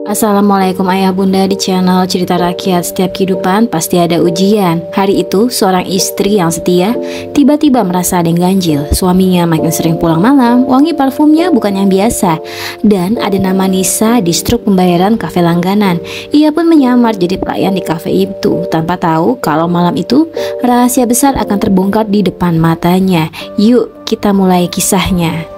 Assalamualaikum ayah bunda di channel Cerita Rakyat. Setiap kehidupan pasti ada ujian. Hari itu seorang istri yang setia tiba-tiba merasa ada yang ganjil. Suaminya makin sering pulang malam, wangi parfumnya bukan yang biasa, dan ada nama Nisa di struk pembayaran kafe langganan. Ia pun menyamar jadi pelayan di kafe itu tanpa tahu kalau malam itu rahasia besar akan terbongkar di depan matanya. Yuk kita mulai kisahnya.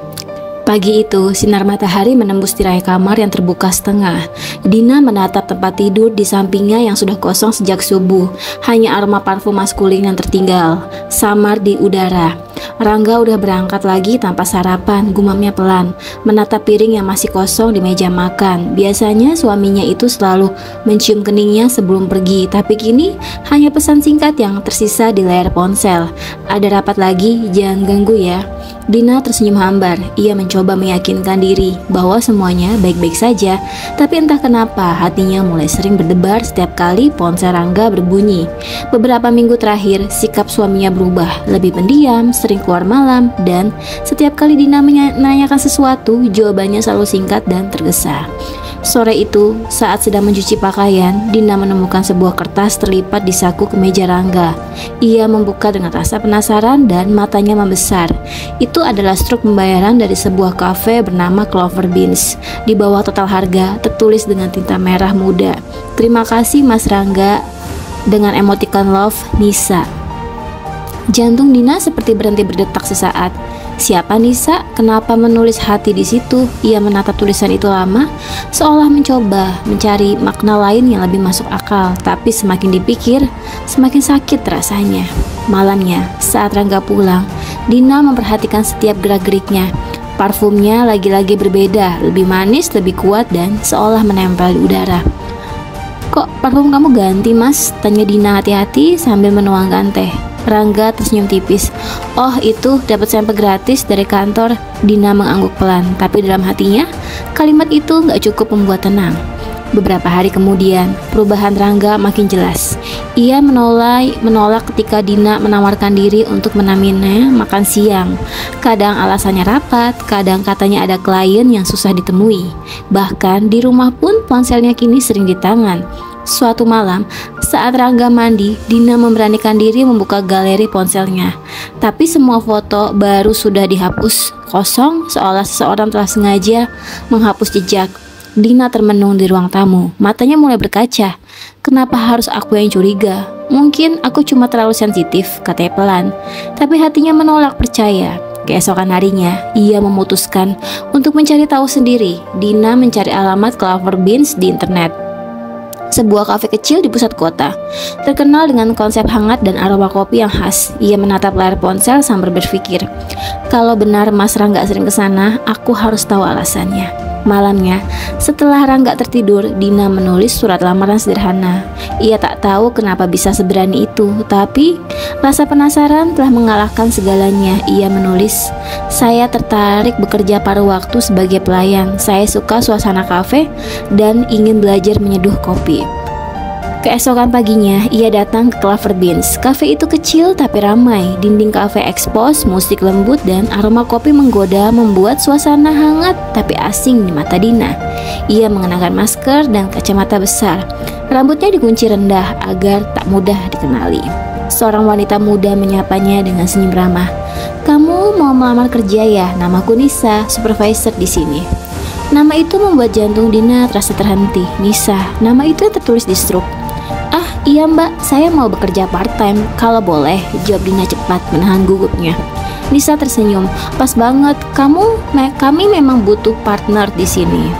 Pagi itu, sinar matahari menembus tirai kamar yang terbuka setengah. Dina menatap tempat tidur di sampingnya yang sudah kosong sejak subuh. Hanya aroma parfum maskulin yang tertinggal, samar di udara. Rangga udah berangkat lagi tanpa sarapan, gumamnya pelan, menatap piring yang masih kosong di meja makan. Biasanya suaminya itu selalu mencium keningnya sebelum pergi, tapi kini hanya pesan singkat yang tersisa di layar ponsel. Ada rapat lagi, jangan ganggu ya. Dina tersenyum hambar. Ia mencoba meyakinkan diri bahwa semuanya baik-baik saja, tapi entah kenapa hatinya mulai sering berdebar setiap kali ponsel Rangga berbunyi. Beberapa minggu terakhir, sikap suaminya berubah, lebih pendiam, sering keluar malam, dan setiap kali Dina menanyakan sesuatu, jawabannya selalu singkat dan tergesa. Sore itu, saat sedang mencuci pakaian, Dina menemukan sebuah kertas terlipat di saku kemeja Rangga. Ia membuka dengan rasa penasaran dan matanya membesar. Itu adalah struk pembayaran dari sebuah kafe bernama Clover Beans. Di bawah total harga tertulis dengan tinta merah muda, "Terima kasih Mas Rangga," dengan emoticon love, Nisa. Jantung Dina seperti berhenti berdetak sesaat. Siapa Nisa? Kenapa menulis hati di situ? Ia menatap tulisan itu lama, seolah mencoba mencari makna lain yang lebih masuk akal. Tapi semakin dipikir, semakin sakit rasanya. Malamnya, saat Rangga pulang, Dina memperhatikan setiap gerak-geriknya. Parfumnya lagi-lagi berbeda, lebih manis, lebih kuat, dan seolah menempel di udara. "Kok parfum kamu ganti, Mas?" tanya Dina hati-hati sambil menuangkan teh. Rangga tersenyum tipis. "Oh, itu dapat sampel gratis dari kantor." Dina mengangguk pelan, tapi dalam hatinya kalimat itu gak cukup membuat tenang. Beberapa hari kemudian, perubahan Rangga makin jelas. Ia menolak ketika Dina menawarkan diri untuk menemaninya makan siang. Kadang alasannya rapat, kadang katanya ada klien yang susah ditemui. Bahkan di rumah pun ponselnya kini sering di tangan. Suatu malam, saat Rangga mandi, Dina memberanikan diri membuka galeri ponselnya. Tapi semua foto baru sudah dihapus, kosong, seolah seseorang telah sengaja menghapus jejak. Dina termenung di ruang tamu, matanya mulai berkaca. "Kenapa harus aku yang curiga? Mungkin aku cuma terlalu sensitif," katanya pelan. Tapi hatinya menolak percaya. Keesokan harinya, ia memutuskan untuk mencari tahu sendiri. Dina mencari alamat Clover Beans di internet. Sebuah kafe kecil di pusat kota, terkenal dengan konsep hangat dan aroma kopi yang khas. Ia menatap layar ponsel sambil berpikir, kalau benar Mas Rangga sering kesana, aku harus tahu alasannya. Malamnya, setelah Rangga tertidur, Dina menulis surat lamaran sederhana. Ia tak tahu kenapa bisa seberani itu, tapi rasa penasaran telah mengalahkan segalanya. Ia menulis, "Saya tertarik bekerja paruh waktu sebagai pelayan. Saya suka suasana kafe dan ingin belajar menyeduh kopi." Keesokan paginya, ia datang ke Clover Beans. Kafe itu kecil tapi ramai. Dinding kafe ekspos, musik lembut, dan aroma kopi menggoda membuat suasana hangat tapi asing di mata Dina. Ia mengenakan masker dan kacamata besar. Rambutnya dikunci rendah agar tak mudah dikenali. Seorang wanita muda menyapanya dengan senyum ramah. "Kamu mau melamar kerja ya? Namaku Nisa, supervisor di sini." Nama itu membuat jantung Dina terasa terhenti. Nisa, nama itu tertulis di struk. "Ah, iya Mbak, saya mau bekerja part-time, kalau boleh," jawab Dina cepat menahan gugupnya. Nisa tersenyum. "Pas banget, kami memang butuh partner di sini.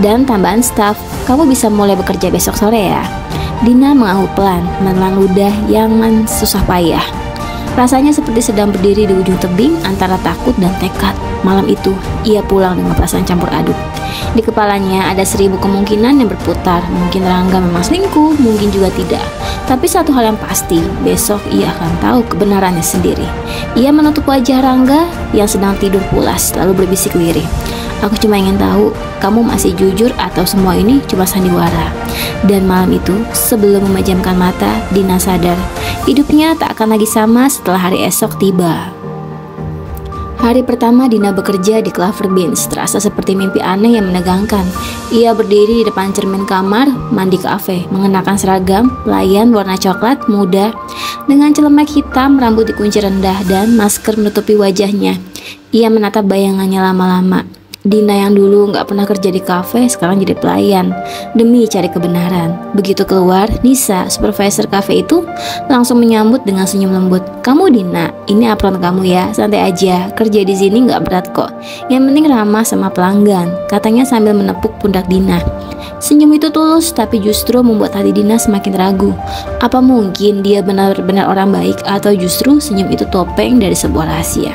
Dan tambahan staff, kamu bisa mulai bekerja besok sore ya." Dina mengangguk pelan, menelan ludah yang susah payah. Rasanya seperti sedang berdiri di ujung tebing antara takut dan tekad. Malam itu, ia pulang dengan perasaan campur aduk. Di kepalanya ada 1000 kemungkinan yang berputar. Mungkin Rangga memang selingkuh, mungkin juga tidak. Tapi satu hal yang pasti, besok ia akan tahu kebenarannya sendiri. Ia menutup wajah Rangga yang sedang tidur pulas, lalu berbisik lirih, "Aku cuma ingin tahu, kamu masih jujur atau semua ini cuma sandiwara?" Dan malam itu, sebelum memejamkan mata, Dina sadar hidupnya tak akan lagi sama setelah hari esok tiba. Hari pertama Dina bekerja di Clover Beans terasa seperti mimpi aneh yang menegangkan. Ia berdiri di depan cermin kamar mandi kafe, mengenakan seragam pelayan warna coklat muda dengan celemek hitam, rambut dikunci rendah, dan masker menutupi wajahnya. Ia menatap bayangannya lama-lama. Dina yang dulu nggak pernah kerja di kafe sekarang jadi pelayan demi cari kebenaran. Begitu keluar, Nisa, supervisor kafe itu langsung menyambut dengan senyum lembut. "Kamu Dina, ini apron kamu ya, santai aja. Kerja di sini nggak berat kok. Yang penting ramah sama pelanggan," katanya sambil menepuk pundak Dina. Senyum itu tulus tapi justru membuat hati Dina semakin ragu. Apa mungkin dia benar-benar orang baik atau justru senyum itu topeng dari sebuah rahasia?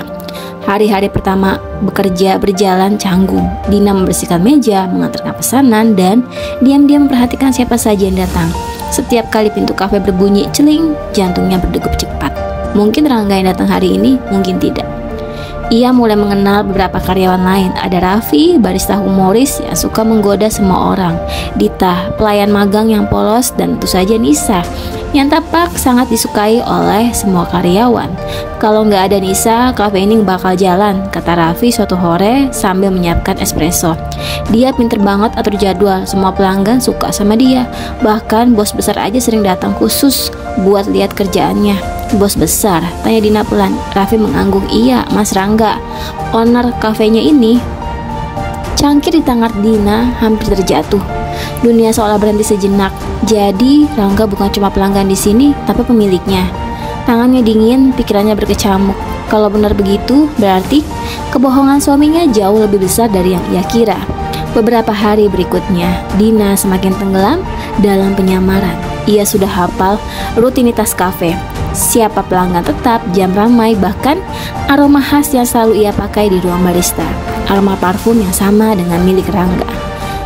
Hari-hari pertama bekerja berjalan canggung. Dina membersihkan meja, mengantarkan pesanan, dan diam-diam memperhatikan siapa saja yang datang. Setiap kali pintu kafe berbunyi celing, jantungnya berdegup cepat. Mungkin Rangga yang datang hari ini, mungkin tidak. Ia mulai mengenal beberapa karyawan lain. Ada Raffi, barista humoris yang suka menggoda semua orang, Dita, pelayan magang yang polos, dan tentu saja Nisa, yang tampak sangat disukai oleh semua karyawan. "Kalau nggak ada Nisa, kafe ini bakal jalan," kata Raffi suatu sore sambil menyiapkan espresso. "Dia pinter banget atur jadwal, semua pelanggan suka sama dia. Bahkan bos besar aja sering datang khusus buat lihat kerjaannya." "Bos besar?" tanya Dina pelan. Raffi mengangguk. "Iya, Mas Rangga, owner kafenya ini." Cangkir di tangan Dina hampir terjatuh. Dunia seolah berhenti sejenak. Jadi Rangga bukan cuma pelanggan di sini, tapi pemiliknya. Tangannya dingin, pikirannya berkecamuk. Kalau benar begitu, berarti kebohongan suaminya jauh lebih besar dari yang ia kira. Beberapa hari berikutnya, Dina semakin tenggelam dalam penyamaran. Ia sudah hafal rutinitas kafe, siapa pelanggan tetap, jam ramai, bahkan aroma khas yang selalu ia pakai di ruang barista. Aroma parfum yang sama dengan milik Rangga.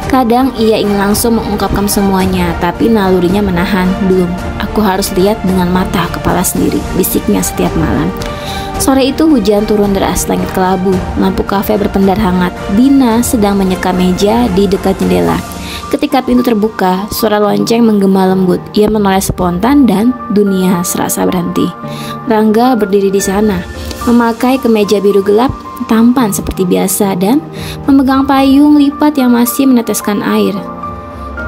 Kadang ia ingin langsung mengungkapkan semuanya, tapi nalurinya menahan. "Belum, aku harus lihat dengan mata kepala sendiri," bisiknya setiap malam. Sore itu hujan turun deras, langit kelabu, lampu kafe berpendar hangat. Dina sedang menyeka meja di dekat jendela. Ketika pintu terbuka, suara lonceng menggema lembut. Ia menoleh spontan dan dunia serasa berhenti. Rangga berdiri di sana, memakai kemeja biru gelap, tampan seperti biasa, dan memegang payung lipat yang masih meneteskan air.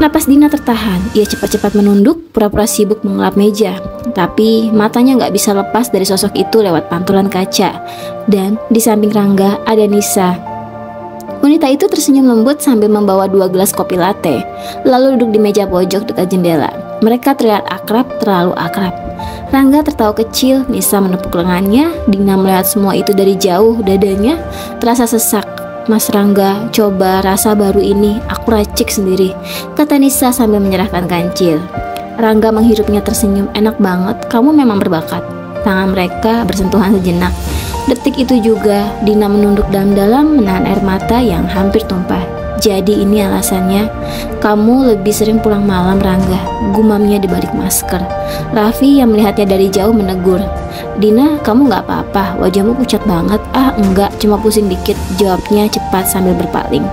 Napas Dina tertahan. Ia cepat-cepat menunduk, pura-pura sibuk mengelap meja. Tapi matanya nggak bisa lepas dari sosok itu lewat pantulan kaca. Dan di samping Rangga ada Nisa. Wanita itu tersenyum lembut sambil membawa 2 gelas kopi latte, lalu duduk di meja pojok dekat jendela. Mereka terlihat akrab, terlalu akrab. Rangga tertawa kecil, Nisa menepuk lengannya. Dina melihat semua itu dari jauh, dadanya terasa sesak. "Mas Rangga, coba rasa baru ini, aku racik sendiri," kata Nisa sambil menyerahkan kancil. Rangga menghirupnya tersenyum. "Enak banget, kamu memang berbakat." Tangan mereka bersentuhan sejenak. Detik itu juga Dina menunduk dalam-dalam, menahan air mata yang hampir tumpah. "Jadi ini alasannya kamu lebih sering pulang malam, Rangga," gumamnya di balik masker. Raffi yang melihatnya dari jauh menegur. "Dina, kamu nggak apa-apa, wajahmu pucat banget." "Ah enggak, cuma pusing dikit," jawabnya cepat sambil berpaling.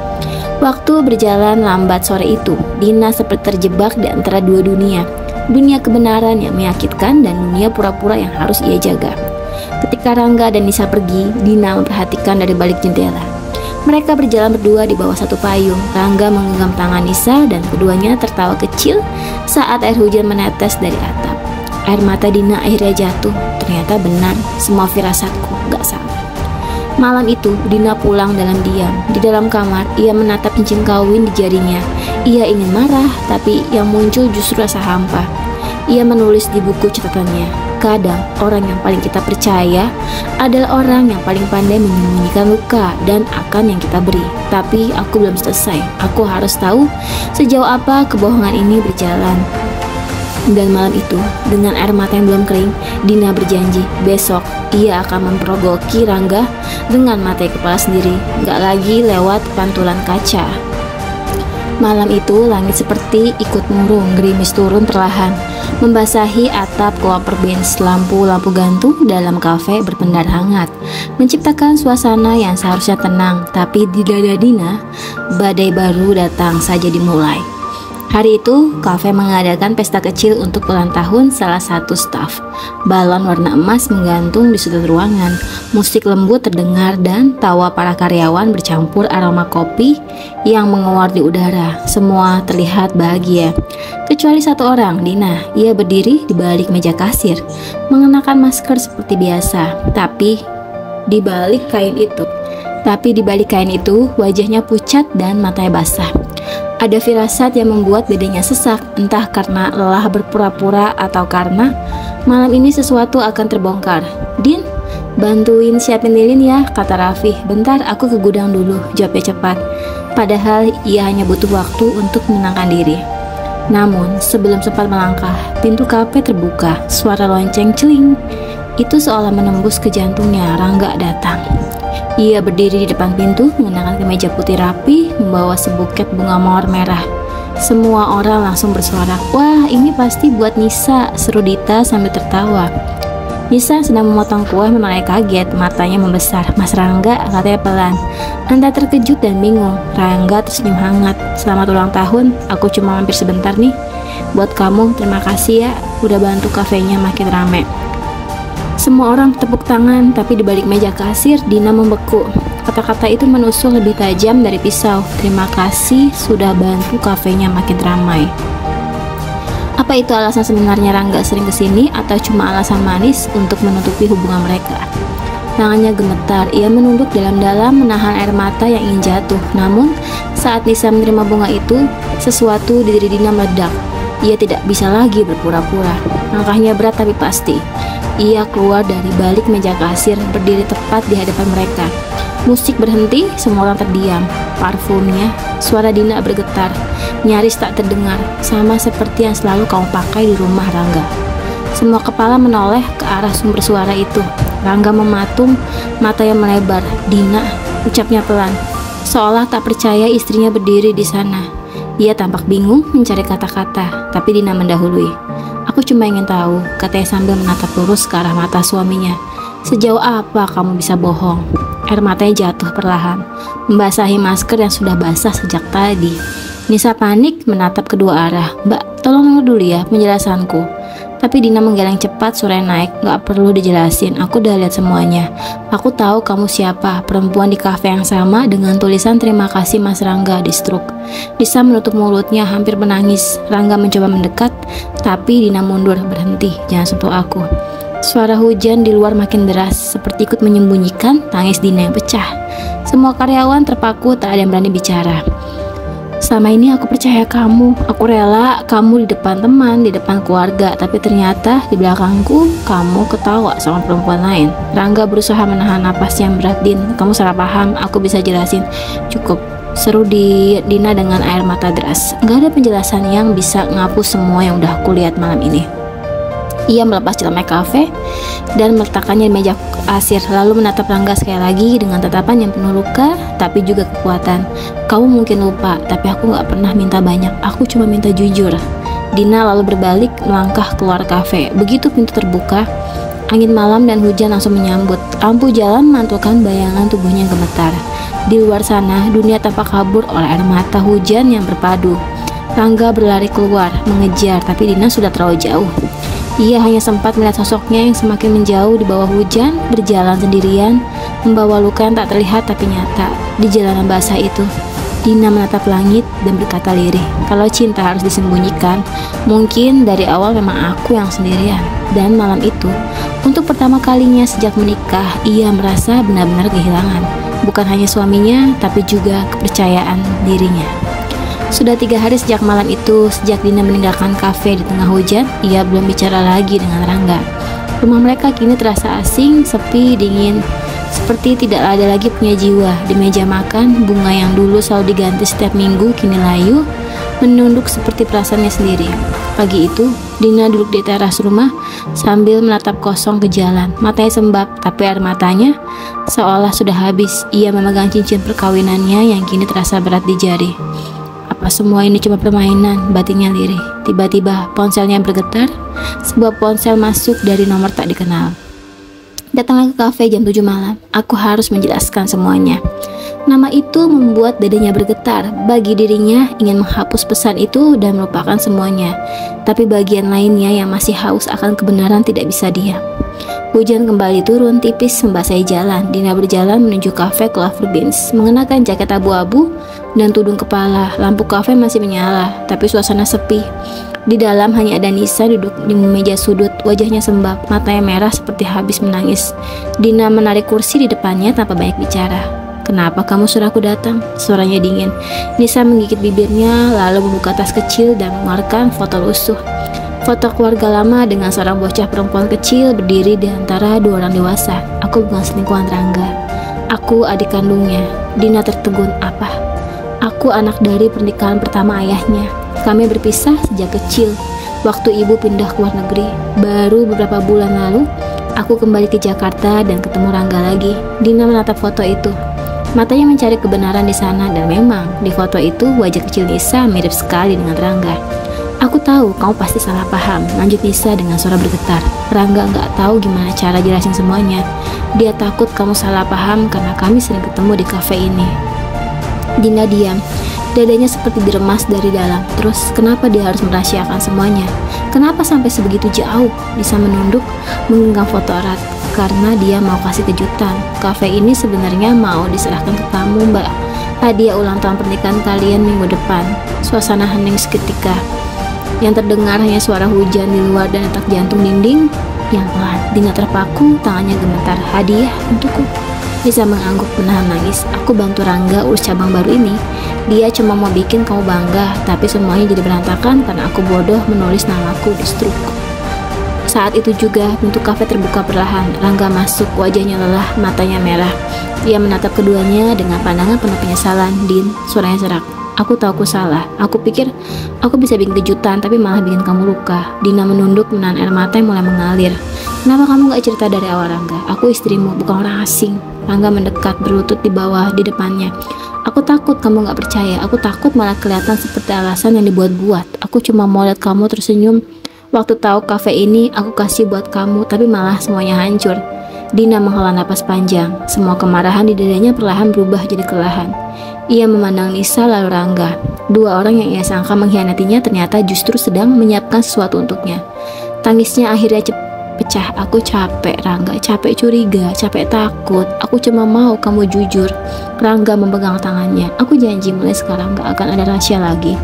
Waktu berjalan lambat sore itu. Dina seperti terjebak di antara dua dunia. Dunia kebenaran yang menyakitkan dan dunia pura-pura yang harus ia jaga. Ketika Rangga dan Nisa pergi, Dina memperhatikan dari balik jendela. Mereka berjalan berdua di bawah satu payung. Rangga menggenggam tangan Nisa dan keduanya tertawa kecil saat air hujan menetes dari atap. Air mata Dina akhirnya jatuh. Ternyata benar, semua firasatku gak salah. Malam itu, Dina pulang dalam diam. Di dalam kamar, ia menatap cincin kawin di jarinya. Ia ingin marah, tapi yang muncul justru rasa hampa. Ia menulis di buku catatannya, "Kadang orang yang paling kita percaya adalah orang yang paling pandai menyembunyikan luka dan akan yang kita beri. Tapi aku belum selesai. Aku harus tahu sejauh apa kebohongan ini berjalan." Dan malam itu, dengan air mata yang belum kering, Dina berjanji besok ia akan memperogoki Rangga dengan mata kepala sendiri, gak lagi lewat pantulan kaca. Malam itu langit seperti ikut murung, gerimis turun perlahan, membasahi atap Clover Beans. Lampu-lampu gantung dalam kafe berpendar hangat, menciptakan suasana yang seharusnya tenang. Tapi di dada Dina, badai baru datang saja dimulai. Hari itu, kafe mengadakan pesta kecil untuk ulang tahun salah satu staf. Balon warna emas menggantung di sudut ruangan. Musik lembut terdengar dan tawa para karyawan bercampur aroma kopi yang menguar di udara. Semua terlihat bahagia. Kecuali satu orang, Dina. Ia berdiri di balik meja kasir, mengenakan masker seperti biasa. Tapi di balik kain itu, wajahnya pucat dan matanya basah. Ada firasat yang membuat dadanya sesak, entah karena lelah berpura-pura atau karena malam ini sesuatu akan terbongkar. "Din, bantuin siapin lilin ya," kata Raffi. "Bentar, aku ke gudang dulu," jawabnya cepat. Padahal ia hanya butuh waktu untuk menenangkan diri. Namun, sebelum sempat melangkah, pintu kafe terbuka. Suara lonceng celing. Itu seolah menembus ke jantungnya. Rangga datang. Ia berdiri di depan pintu, mengenakan kemeja putih rapi, membawa sebuket bunga mawar merah. Semua orang langsung bersuara, "Wah, ini pasti buat Nisa," seru Dita sambil tertawa. Nisa sedang memotong kue mulai kaget, matanya membesar. "Mas Rangga," katanya pelan. Anda terkejut dan bingung. Rangga tersenyum hangat. "Selamat ulang tahun, aku cuma mampir sebentar nih. Buat kamu, terima kasih ya, udah bantu kafenya makin rame." Semua orang tepuk tangan, tapi di balik meja kasir, Dina membeku. Kata-kata itu menusuk lebih tajam dari pisau. "Terima kasih sudah bantu kafenya makin ramai." Apa itu alasan sebenarnya Rangga sering kesini atau cuma alasan manis untuk menutupi hubungan mereka? Tangannya gemetar, ia menunduk dalam-dalam menahan air mata yang ingin jatuh. Namun, saat Nisa menerima bunga itu, sesuatu di diri Dina meledak. Ia tidak bisa lagi berpura-pura. Langkahnya berat tapi pasti. Ia keluar dari balik meja kasir, berdiri tepat di hadapan mereka. Musik berhenti, semua orang terdiam. Parfumnya, suara Dina bergetar, nyaris tak terdengar, sama seperti yang selalu kamu pakai di rumah, Rangga. Semua kepala menoleh ke arah sumber suara itu. Rangga mematung, matanya melebar. "Dina," ucapnya pelan, seolah tak percaya istrinya berdiri di sana. Ia tampak bingung mencari kata-kata, tapi Dina mendahului. "Aku cuma ingin tahu," katanya sambil menatap lurus ke arah mata suaminya. "Sejauh apa kamu bisa bohong?" Air matanya jatuh perlahan, membasahi masker yang sudah basah sejak tadi. Nisa panik menatap kedua arah. "Mbak, tolong denger dulu ya penjelasanku." Tapi Dina menggeleng cepat, suaranya naik. "Gak perlu dijelasin, aku udah lihat semuanya. Aku tahu kamu siapa, perempuan di kafe yang sama dengan tulisan 'Terima kasih Mas Rangga' di struk." Nisa menutup mulutnya, hampir menangis. Rangga mencoba mendekat, tapi Dina mundur. "Berhenti, jangan sentuh aku." Suara hujan di luar makin deras, seperti ikut menyembunyikan tangis Dina yang pecah. Semua karyawan terpaku, tak ada yang berani bicara. "Selama ini aku percaya kamu, aku rela kamu di depan teman, di depan keluarga, tapi ternyata di belakangku kamu ketawa sama perempuan lain." Rangga berusaha menahan napas yang berat. "Din, kamu salah paham, aku bisa jelasin." "Cukup," seru Dina dengan air mata deras. "Gak ada penjelasan yang bisa ngapus semua yang udah aku lihat malam ini." Ia melepas celana kafe dan meletakkannya di meja kasir, lalu menatap Rangga sekali lagi dengan tatapan yang penuh luka tapi juga kekuatan. "Kamu mungkin lupa, tapi aku gak pernah minta banyak, aku cuma minta jujur." Dina lalu berbalik melangkah keluar kafe. Begitu pintu terbuka, angin malam dan hujan langsung menyambut. Lampu jalan memantulkan bayangan tubuhnya yang gemetar. Di luar sana, dunia tampak kabur oleh air mata hujan yang berpadu. Rangga berlari keluar, mengejar, tapi Dina sudah terlalu jauh. Ia hanya sempat melihat sosoknya yang semakin menjauh di bawah hujan, berjalan sendirian, membawa luka yang tak terlihat tapi nyata. Di jalanan basah itu, Dina menatap langit dan berkata lirih, "Kalau cinta harus disembunyikan, mungkin dari awal memang aku yang sendirian." Dan malam itu, untuk pertama kalinya sejak menikah, ia merasa benar-benar kehilangan. Bukan hanya suaminya, tapi juga kepercayaan dirinya. Sudah 3 hari sejak malam itu, sejak Dina meninggalkan kafe di tengah hujan, ia belum bicara lagi dengan Rangga. Rumah mereka kini terasa asing, sepi, dingin, seperti tidak ada lagi punya jiwa. Di meja makan, bunga yang dulu selalu diganti setiap minggu kini layu, menunduk seperti perasaannya sendiri. Pagi itu, Dina duduk di teras rumah sambil menatap kosong ke jalan. Matanya sembab, tapi air matanya seolah sudah habis. Ia memegang cincin perkawinannya yang kini terasa berat di jari. Apa semua ini cuma permainan? Batinnya lirih. Tiba-tiba ponselnya bergetar. Sebuah ponsel masuk dari nomor tak dikenal. Datanglah ke kafe jam 7 malam. Aku harus menjelaskan semuanya. Nama itu membuat dadanya bergetar. Bagi dirinya ingin menghapus pesan itu dan melupakan semuanya. Tapi bagian lainnya yang masih haus akan kebenaran tidak bisa diam. Hujan kembali turun tipis membasahi jalan. Dina berjalan menuju kafe Clover Beans, mengenakan jaket abu-abu dan tudung kepala. Lampu kafe masih menyala, tapi suasana sepi. Di dalam hanya ada Nisa duduk di meja sudut, wajahnya sembab, matanya merah seperti habis menangis. Dina menarik kursi di depannya tanpa banyak bicara. "Kenapa kamu suruh aku datang?" Suaranya dingin. Nisa menggigit bibirnya, lalu membuka tas kecil dan mengeluarkan foto lusuh. Foto keluarga lama dengan seorang bocah perempuan kecil berdiri di antara dua orang dewasa. "Aku bukan selingkuhan Rangga. Aku adik kandungnya." Dina tertegun. "Apa?" "Aku anak dari pernikahan pertama ayahnya. Kami berpisah sejak kecil, waktu ibu pindah ke luar negeri. Baru beberapa bulan lalu, aku kembali ke Jakarta dan ketemu Rangga lagi." Dina menatap foto itu. Matanya mencari kebenaran di sana, dan memang di foto itu wajah kecil Nisa mirip sekali dengan Rangga. "Aku tahu kamu pasti salah paham," lanjut Nisa dengan suara bergetar. "Rangga nggak tahu gimana cara jelasin semuanya. Dia takut kamu salah paham karena kami sering ketemu di kafe ini." Dina diam. Dadanya seperti diremas dari dalam. Terus kenapa dia harus merahasiakan semuanya? Kenapa sampai sebegitu jauh? Nisa menunduk, menggenggam foto erat. "Karena dia mau kasih kejutan. Kafe ini sebenarnya mau diserahkan ke kamu, Mbak. Hadiah ulang tahun pernikahan kalian minggu depan." Suasana hening seketika. Yang terdengar hanya suara hujan di luar dan detak jantung dinding yang pelan. Dina terpaku, tangannya gemetar. "Hadiah untukku?" Nisa mengangguk menahan nangis. "Aku bantu Rangga urus cabang baru ini. Dia cuma mau bikin kamu bangga, tapi semuanya jadi berantakan karena aku bodoh menulis namaku di struk." Saat itu juga pintu kafe terbuka perlahan. Rangga masuk, wajahnya lelah, matanya merah. Ia menatap keduanya dengan pandangan penuh penyesalan. "Din," suaranya serak. "Aku tahu aku salah. Aku pikir aku bisa bikin kejutan, tapi malah bikin kamu luka." Dina menunduk menahan air mata yang mulai mengalir. "Kenapa kamu gak cerita dari awal, Rangga? Aku istrimu, bukan orang asing." Rangga mendekat, berlutut di bawah, di depannya. "Aku takut kamu gak percaya. Aku takut malah kelihatan seperti alasan yang dibuat-buat. Aku cuma mau lihat kamu tersenyum. Waktu tahu kafe ini aku kasih buat kamu, tapi malah semuanya hancur." Dina menghela napas panjang. Semua kemarahan di dadanya perlahan berubah jadi kelelahan. Ia memandang Nisa lalu Rangga. Dua orang yang ia sangka mengkhianatinya ternyata justru sedang menyiapkan sesuatu untuknya. Tangisnya akhirnya pecah. "Aku capek, Rangga. Capek curiga, capek takut. Aku cuma mau kamu jujur." Rangga memegang tangannya. "Aku janji mulai sekarang gak akan ada rahasia lagi.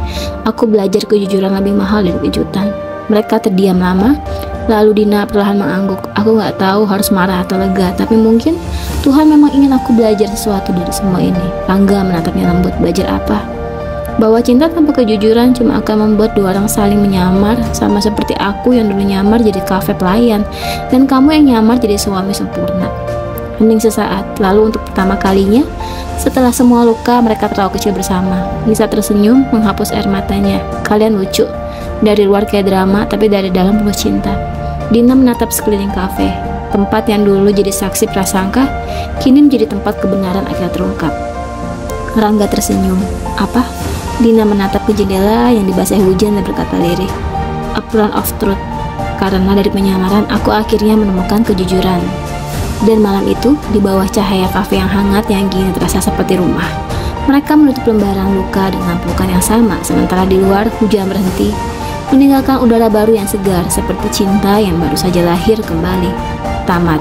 Aku belajar kejujuran lebih mahal dari kejutan." Mereka terdiam lama. Lalu Dina perlahan mengangguk. "Aku gak tahu harus marah atau lega, tapi mungkin Tuhan memang ingin aku belajar sesuatu dari semua ini." Rangga menatapnya lembut. "Belajar apa?" "Bahwa cinta tanpa kejujuran cuma akan membuat dua orang saling menyamar, sama seperti aku yang dulu nyamar jadi kafe pelayan, dan kamu yang nyamar jadi suami sempurna." Hening sesaat. Lalu untuk pertama kalinya setelah semua luka, mereka tertawa kecil bersama. Nisa tersenyum, menghapus air matanya. "Kalian lucu. Dari luar kayak drama, tapi dari dalam penuh cinta." Dina menatap sekeliling kafe. Tempat yang dulu jadi saksi prasangka, kini menjadi tempat kebenaran akhirnya terungkap. Rangga tersenyum. "Apa?" Dina menatap ke jendela yang dibasahi hujan dan berkata lirih, "A plan of truth. Karena dari penyamaran, aku akhirnya menemukan kejujuran." Dan malam itu, di bawah cahaya kafe yang hangat yang kini terasa seperti rumah, mereka menutup lembaran luka dengan pelukan yang sama, sementara di luar hujan berhenti, meninggalkan udara baru yang segar seperti cinta yang baru saja lahir kembali. Tamat.